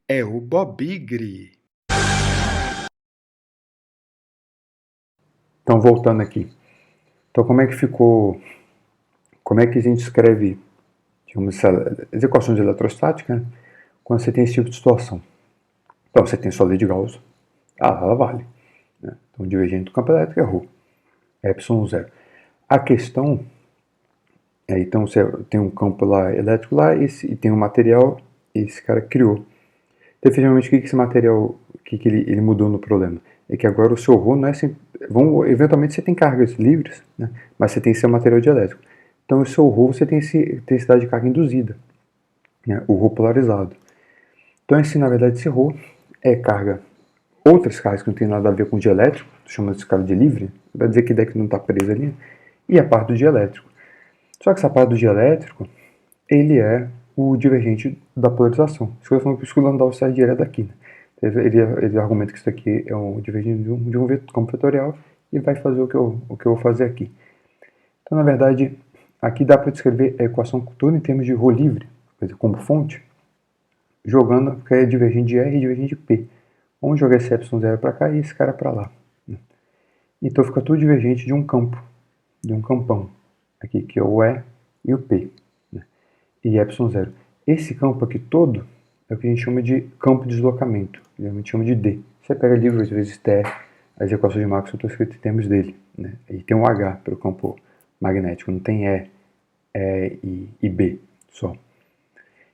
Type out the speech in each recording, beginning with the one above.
É o Bobigre. Então, voltando aqui. Então, como é que ficou... Como é que a gente escreve, digamos, as equações de eletrostática, né, quando você tem esse tipo de situação? Então, você tem sua lei de Gauss. Ela vale. Né? Então, o divergente do campo elétrico é ρ. É ε0. A questão é, então, você tem um campo lá elétrico lá e tem um material e esse cara criou. Definitivamente, o que esse material, que ele mudou no problema? É que agora o seu ρ não é assim, eventualmente você tem cargas livres, né? Mas você tem seu material dielétrico. Então o seu ρ você tem intensidade de carga induzida, né? O ρ polarizado. Então esse, na verdade, esse ρ é carga, outras cargas que não tem nada a ver com o dielétrico, chamamos esse cara de livre, vai dizer que daqui não está preso ali, e a parte do dielétrico. Só que essa parte do dielétrico, ele é o divergente da polarização. Isso que eu estou falando que o Landau sai direto daqui. Né? Ele argumenta que isso aqui é um divergente de um campo vetorial e vai fazer o que eu vou fazer aqui. Então, na verdade, aqui dá para descrever a equação toda em termos de ρ livre, quer dizer, como fonte, jogando que é divergente de R e divergente de P. Vamos jogar esse ε0 para cá e esse cara para lá. Então fica tudo divergente de um campo, de um campão, aqui, que é o E e o P. E ε0. Esse campo aqui todo é o que a gente chama de campo de deslocamento, a gente chama de D. Você pega livro, às vezes TE, as equações de Maxwell estão escritas em termos dele. Né? E tem um H para o campo magnético, não tem E e B só.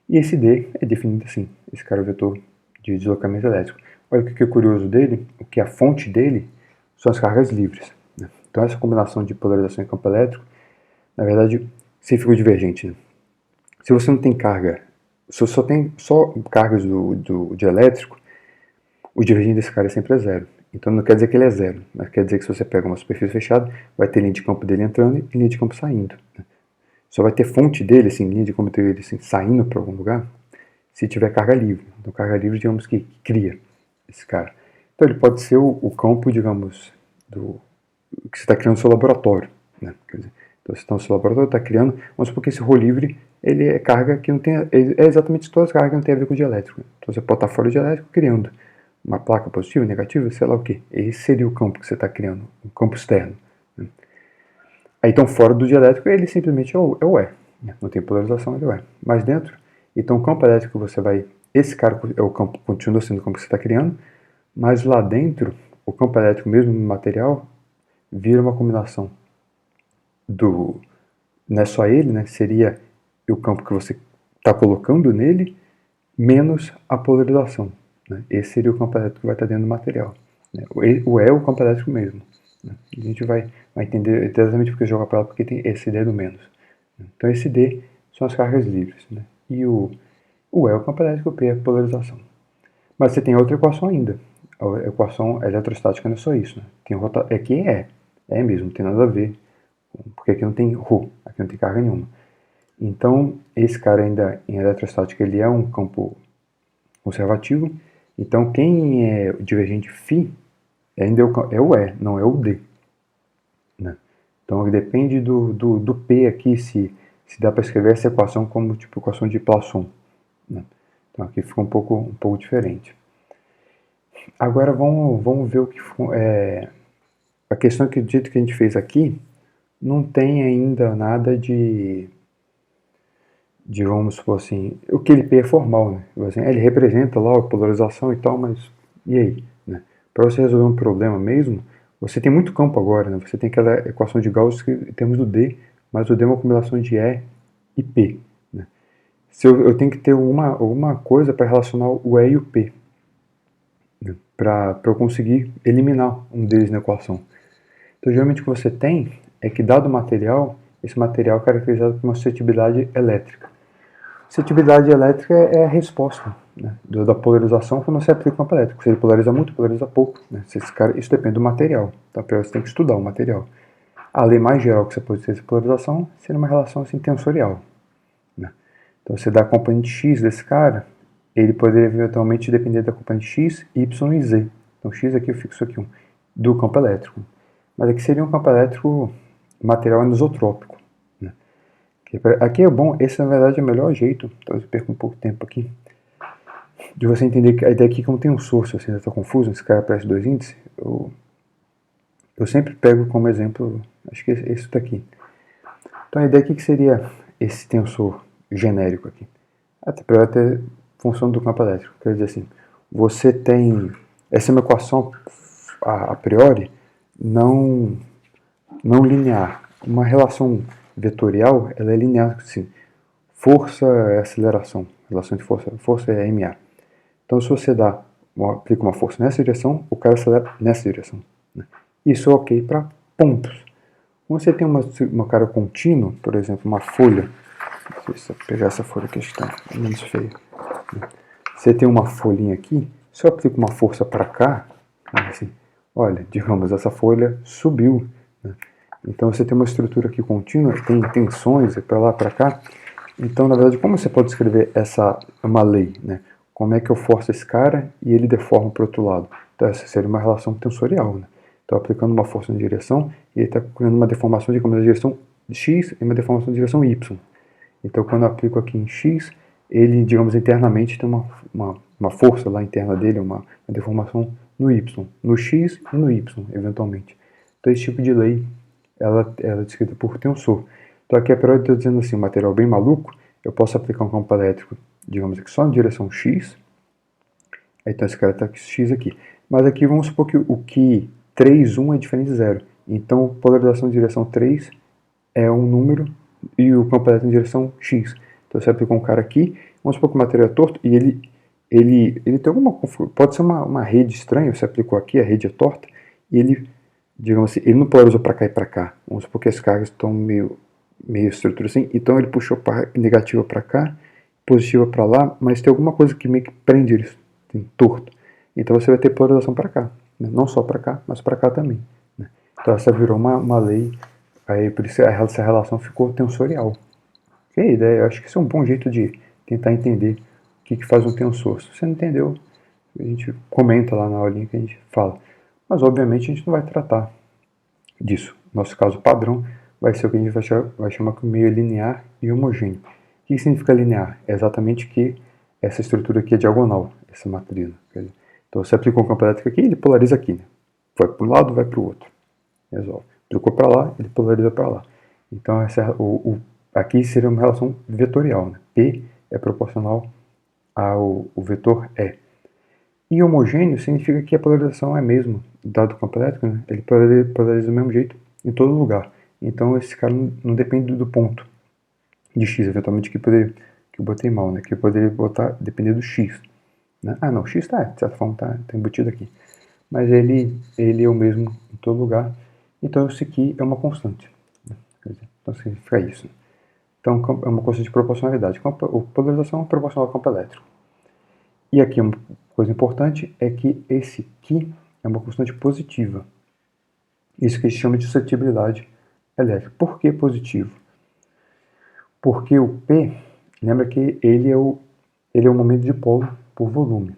E esse D é definido assim, esse cara é o vetor de deslocamento elétrico. Olha o que é curioso dele, o que a fonte dele são as cargas livres. Né? Então essa combinação de polarização e campo elétrico, na verdade, sempre ficou divergente. Né? Se você não tem carga, se você só tem cargas de elétrico, o divergente desse cara sempre é zero. Então não quer dizer que ele é zero, mas quer dizer que se você pega uma superfície fechada, vai ter linha de campo dele entrando e linha de campo saindo. Só vai ter fonte dele, assim, linha de campo dele assim, saindo para algum lugar, se tiver carga livre. Então carga livre, digamos que cria esse cara. Então ele pode ser o campo, digamos, que você está criando no seu laboratório. Né? Quer dizer, então você está no seu laboratório, está criando, vamos supor que esse ρ livre ele é carga que não tem, é exatamente todas as cargas que não tem a ver com o dielétrico. Então você pode estar fora do dielétrico criando uma placa positiva, negativa, sei lá o que. Esse seria o campo que você está criando, um campo externo. Né? Aí então fora do dielétrico ele simplesmente é o E. Né? Não tem polarização, ele é o E. Mas dentro, então o campo elétrico você vai, esse cara é o campo, continua sendo o campo que você está criando, mas lá dentro, o campo elétrico mesmo no material vira uma combinação do, não é só ele, né? Seria o campo que você está colocando nele, menos a polarização. Né? Esse seria o campo elétrico que vai estar dentro do material. Né? O E é o campo elétrico mesmo. Né? A gente vai entender exatamente porque joga para lá, porque tem esse D do menos. Então esse D são as cargas livres. Né? E o E é o campo elétrico, o P é a polarização. Mas você tem outra equação ainda. A equação eletrostática não é só isso. Né? Tem aqui é mesmo, não tem nada a ver, porque aqui não tem ρ, aqui não tem carga nenhuma. Então, esse cara ainda em eletrostática ele é um campo conservativo. Então, quem é divergente φ ainda é o E, não é o D. Né? Então, depende do P aqui, se dá para escrever essa equação como tipo equação de Poisson. Né? Então, aqui fica um pouco diferente. Agora, vamos ver o que a questão que do jeito que a gente fez aqui, não tem ainda nada vamos supor assim, o que ele P é formal, né? Assim, ele representa lá a polarização e tal, mas e aí? Né? Para você resolver um problema mesmo, você tem muito campo agora, né? Você tem aquela equação de Gauss que temos do D, mas o D é uma combinação de E e P. Né? Se eu tenho que ter alguma coisa para relacionar o E e o P, né? Para eu conseguir eliminar um deles na equação. Então, geralmente o que você tem é que, dado o material, esse material é caracterizado por uma suscetibilidade elétrica. Suscetibilidade elétrica é a resposta, né, da polarização quando você aplica o campo elétrico. Se ele polariza muito, polariza pouco. Né? Isso depende do material. Tá? Você tem que estudar o material. A lei mais geral que você pode ter essa polarização seria uma relação assim, tensorial. Né? Então, você dá a componente x desse cara, ele poderia eventualmente depender da componente x, y e z. Então, x aqui eu fixo aqui do campo elétrico. Mas aqui seria um campo elétrico material anisotrópico. Né? Aqui é bom, esse na verdade é o melhor jeito, talvez eu perca um pouco de tempo aqui. de você entender que a ideia aqui, como tem um source, você ainda está confuso, esse cara aparece dois índices, eu sempre pego como exemplo, acho que esse daqui. Então a ideia aqui que seria esse tensor genérico aqui. Até função do campo elétrico. Quer dizer assim, você tem, essa é uma equação a priori não linear. Uma relação vetorial, ela é linear, assim, força é aceleração, relação de força é MA. Então, se você aplica uma força nessa direção, o cara acelera nessa direção, né? Isso é ok para pontos. Quando você tem uma cara contínua, por exemplo, uma folha, se eu pegar essa folha aqui, acho que está menos feia. Você tem uma folhinha aqui, se eu aplico uma força para cá, assim, olha, digamos, essa folha subiu, né? Então você tem uma estrutura aqui contínua, tem tensões para lá, para cá. Então, na verdade, como você pode escrever uma lei, né? Como é que eu forço esse cara e ele deforma para o outro lado? Então, essa seria uma relação tensorial, né? Estou aplicando uma força na direção e ele está criando uma deformação, digamos, na direção x e uma deformação na direção y. Então, quando eu aplico aqui em x, ele, digamos, internamente tem uma força lá interna dele, uma deformação no y, no x e no y, eventualmente. Então, esse tipo de lei, ela é descrita por tensor. Então, aqui a priori estou dizendo assim, um material bem maluco, eu posso aplicar um campo elétrico, digamos aqui, só na direção x. Então, esse cara está x aqui. Mas aqui vamos supor que o que 3, 1 é diferente de 0. Então, polarização de direção 3 é um número e o campo elétrico em direção x. Então você aplicou um cara aqui, vamos supor que o material é torto e ele tem alguma, pode ser uma rede estranha, você aplicou aqui, a rede é torta, e ele, digamos assim, ele não polarizou para cá e para cá. Vamos supor que as cargas estão meio estrutura assim, então ele puxou negativa para cá, positiva para lá, mas tem alguma coisa que meio que prende ele, tem torto. Então você vai ter polarização para cá, né? Não só para cá, mas para cá também, né? Então essa virou uma lei. Aí por isso essa relação ficou tensorial. Que ideia, eu acho que isso é um bom jeito de tentar entender o que faz um tensor. Se você não entendeu, a gente comenta lá na aulinha que a gente fala. Mas obviamente a gente não vai tratar disso. Nosso caso padrão vai ser o que a gente vai chamar de meio linear e homogêneo. O que significa linear? É exatamente que essa estrutura aqui é diagonal, essa matriz. Então você aplica um campo elétrico aqui, ele polariza aqui, né? Vai para um lado, vai para o outro. Resolve. Trocou para lá, ele polariza para lá. Então aqui seria uma relação vetorial, né? P é proporcional ao vetor E. E homogêneo significa que a polarização é a mesma, dado o campo elétrico, né? Ele polariza do mesmo jeito em todo lugar. Então esse cara não depende do ponto de x, eventualmente que eu botei mal, né? Que eu poderia botar depender do x, né? Ah não, x está, de certa forma está embutido aqui. Mas ele é o mesmo em todo lugar. Então isso aqui é uma constante, né? Então significa isso. Então é uma constante de proporcionalidade. A polarização é proporcional ao campo elétrico. E aqui uma coisa importante é que esse aqui é uma constante positiva. Isso que a gente chama de suscetibilidade elétrica. Por que positivo? Porque o P, lembra que ele é o momento de polo por volume,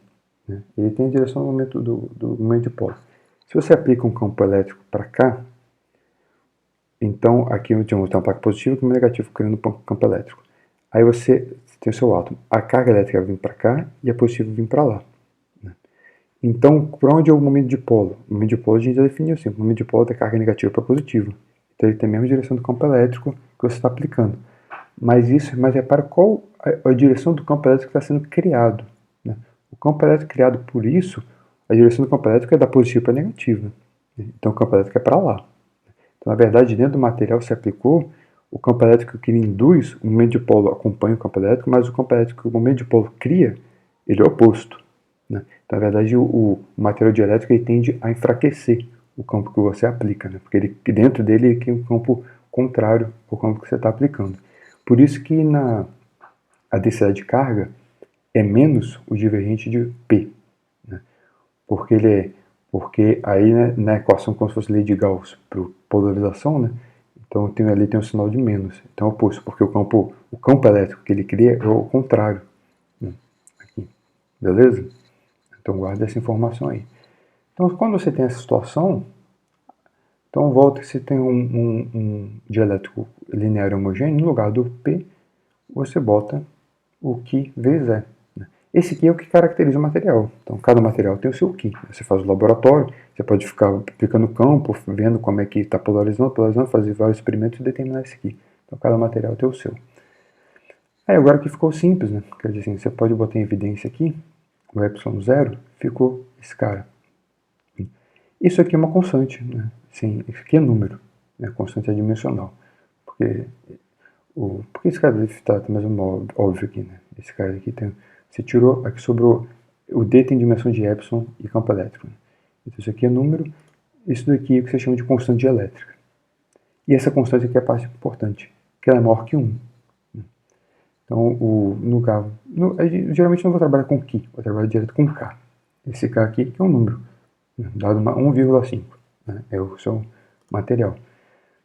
né? Ele tem a direção do momento de polo. Se você aplica um campo elétrico para cá, então aqui eu tenho uma placa positiva e uma negativa criando um campo elétrico. Aí você tem o seu átomo. A carga elétrica vai vir para cá e a positiva vai vir para lá, né? Então, para onde é o momento de polo? O momento de polo a gente já definiu assim. O momento de polo é carga negativa para positiva. Então ele tem a mesma direção do campo elétrico que você está aplicando. Mas repara qual a direção do campo elétrico que está sendo criado, né? O campo elétrico criado por isso, a direção do campo elétrico é da positiva para negativa. Então o campo elétrico é para lá. Então, na verdade, dentro do material se aplicou o campo elétrico que ele induz, o momento de polo acompanha o campo elétrico, mas o campo elétrico que o momento de polo cria, ele é oposto, né? Então, na verdade, o material dielétrico ele tende a enfraquecer o campo que você aplica, né? Porque dentro dele ele cria um campo contrário ao campo que você está aplicando. Por isso que a densidade de carga é menos o divergente de P, né? Porque aí, né, na equação como se fosse lei de Gauss para polarização, né? Então ali tem um sinal de menos. Então é oposto, porque o campo elétrico que ele cria é o contrário, né? Aqui. Beleza? Então guarda essa informação aí. Então quando você tem essa situação, então volta que você tem um dielétrico linear homogêneo, no lugar do P, você bota o que vezes E, né? Esse aqui é o que caracteriza o material. Então, cada material tem o seu key. Você faz o laboratório, você pode ficar aplicando campo, vendo como é que está polarizando, fazer vários experimentos e determinar esse key. Então, cada material tem o seu. Aí, agora que ficou simples, né? Quer dizer assim, você pode botar em evidência aqui, o epsilon 0, ficou esse cara. Isso aqui é uma constante, né? Sim, isso aqui é número, né? Constante adimensional. Porque esse cara está mais óbvio aqui, né? Esse cara aqui tem... Você tirou, aqui sobrou... O D tem dimensão de epsilon e campo elétrico. Né? Então isso aqui é número, isso daqui é o que você chama de constante elétrica. E essa constante aqui é a parte importante, que ela é maior que 1. Então, no caso... geralmente não vou trabalhar com Q, vou trabalhar direto com K. Esse K aqui que é um número, dado 1,5. Né? É o seu material.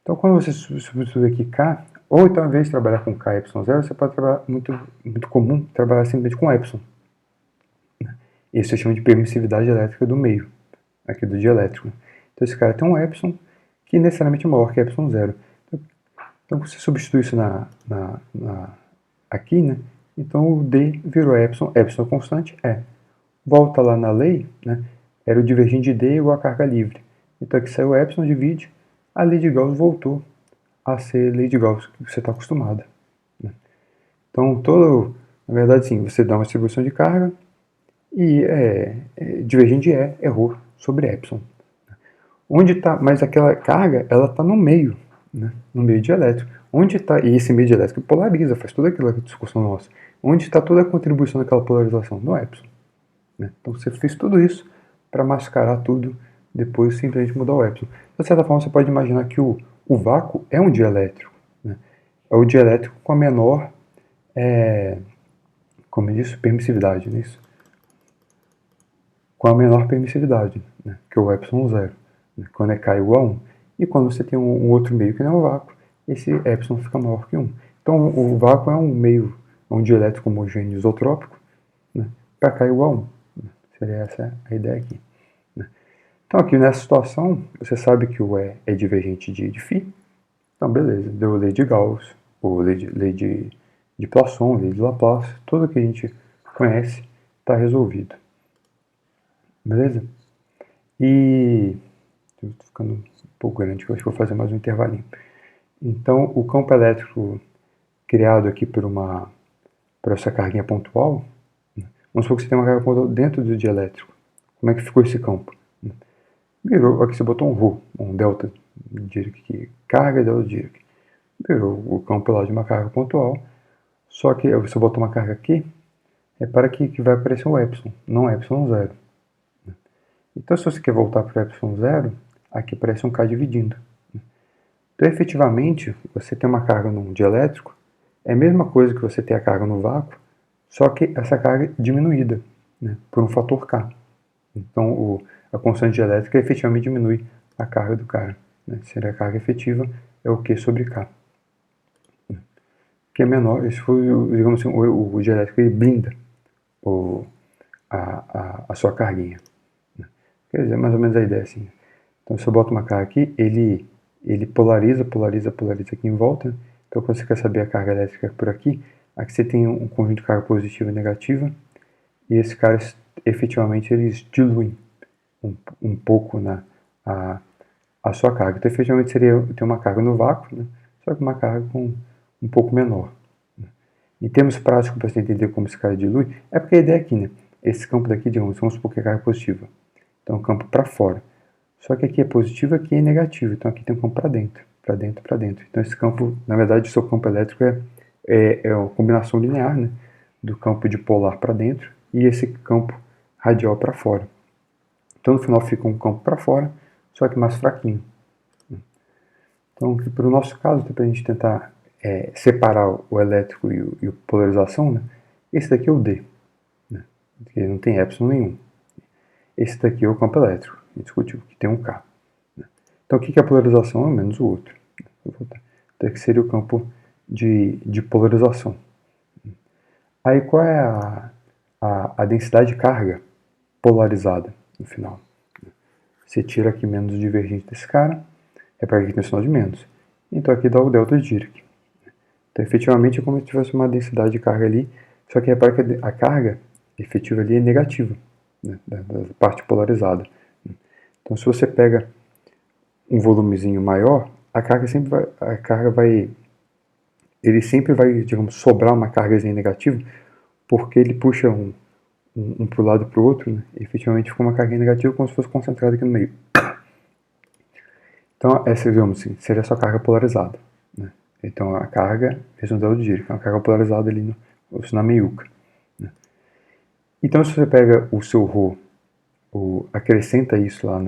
Então, quando você substitui aqui K, ou então, ao invés de trabalhar com K e epsilon 0, você pode trabalhar, muito comum, trabalhar simplesmente com epsilon. Isso se chama de permissividade elétrica do meio, aqui do dielétrico. Então, esse cara tem um epsilon que necessariamente é maior que epsilon 0. Então, você substitui isso aqui, né? Então, o D virou epsilon, epsilon constante, é. Volta lá na lei, né? Era o divergente de D igual a carga livre. Então, aqui saiu epsilon, divide, a lei de Gauss voltou a ser lei de Gauss que você está acostumado. Né? Então, na verdade, sim, você dá uma distribuição de carga e divergente de E errou sobre epsilon. Onde está, mas aquela carga, ela está no meio, né? No meio dielétrico. Onde está, e esse meio dielétrico polariza, faz toda aquela discussão nossa. Onde está toda a contribuição daquela polarização? No epsilon. Né? Então, você fez tudo isso para mascarar tudo, depois simplesmente mudar o epsilon. De certa forma, você pode imaginar que o vácuo é um dielétrico. Né? É o dielétrico com a menor, como eu disse, permissividade, não é isso? Com a menor permissividade, né? Que é o epsilon 0. Né? Quando é K igual a 1. E quando você tem um outro meio que não é o vácuo, esse epsilon fica maior que 1. Então, o vácuo é um meio, é um dielétrico homogêneo isotrópico, né? Para K igual a 1. Né? Seria essa a ideia aqui. Então, aqui nessa situação, você sabe que o E é divergente de φ. Então, beleza, deu lei de Gauss, ou lei de Poisson, lei de Laplace, tudo que a gente conhece está resolvido. Beleza? E... estou ficando um pouco grande, que eu acho que vou fazer mais um intervalinho. Então, o campo elétrico criado aqui por essa carguinha pontual, vamos supor que você tem uma carga pontual dentro do dielétrico. Como é que ficou esse campo? Virou, aqui você botou um ρ, um delta Dirac aqui, carga delta Dirac. Virou o campo lá de uma carga pontual, só que você botou uma carga aqui, repara que vai aparecer um epsilon, não epsilon 0. Então, se você quer voltar para o epsilon 0, aqui aparece um K dividindo. Então, efetivamente, você tem uma carga num dielétrico, é a mesma coisa que você ter a carga no vácuo, só que essa carga é diminuída, né, por um fator K. Então, a constante dielétrica efetivamente diminui a carga do cara. Né? Seria a carga efetiva, é o Q sobre K. Que é menor, esse foi, digamos assim, o dielétrico ele blinda a sua carguinha. Né? Quer dizer, mais ou menos a ideia assim. Então, se eu boto uma carga aqui, ele polariza aqui em volta. Então, quando você quer saber a carga elétrica por aqui você tem um conjunto de carga positiva e negativa, e esses caras, efetivamente, eles diluem um pouco a sua carga. Então, efetivamente, seria ter uma carga no vácuo, né? Só que uma carga com um pouco menor. Né? Em termos práticos, para você entender como esse cara dilui, é porque a ideia aqui, né? Esse campo daqui, digamos, vamos supor que é carga positiva. Então, campo para fora. Só que aqui é positivo, aqui é negativo. Então, aqui tem um campo para dentro, para dentro, para dentro. Então, esse campo, na verdade, o seu campo elétrico é uma combinação linear, né? Do campo dipolar para dentro e esse campo radial para fora. Então, no final, fica um campo para fora, só que mais fraquinho. Então, para o nosso caso, para a gente tentar separar o elétrico e a polarização, né? Esse daqui é o D, né? Porque não tem epsilon nenhum. Esse daqui é o campo elétrico, a gente discutiu, que tem um K. Né? Então, o que é a polarização? É menos o outro. Então, aqui seria o campo de polarização. Aí, qual é a densidade de carga polarizada no final? Você tira aqui menos o divergente desse cara, repara que aqui tem o sinal de menos. Então, aqui dá o delta Dirac. Então, efetivamente, é como se tivesse uma densidade de carga ali, só que repara que a carga efetiva ali é negativa, né, da parte polarizada. Então, se você pega um volumezinho maior, ele sempre vai, digamos, sobrar uma cargazinha negativa, porque ele puxa um para o lado e para o outro, né, e efetivamente fica uma carga negativa como se fosse concentrada aqui no meio. Então, essa, digamos assim, seria a sua carga polarizada, né? Então, a carga horizontal de giro, que é uma carga polarizada ali na meiuca, né? Então, se você pega o seu ρ, acrescenta isso lá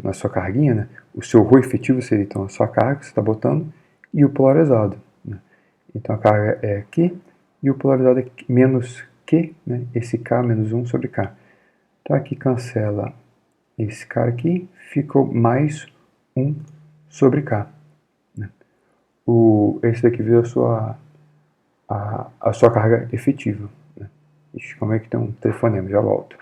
na sua carguinha, né? O seu ρ efetivo seria então a sua carga que você está botando e o polarizado, né? Então a carga é Q e o polarizado é menos Q, né? Esse K menos 1 sobre K. Então aqui cancela esse cara aqui, ficou mais 1 sobre K, né? Esse daqui vira a sua carga efetiva, né? Ixi, como é que tem um telefonema? Já volto.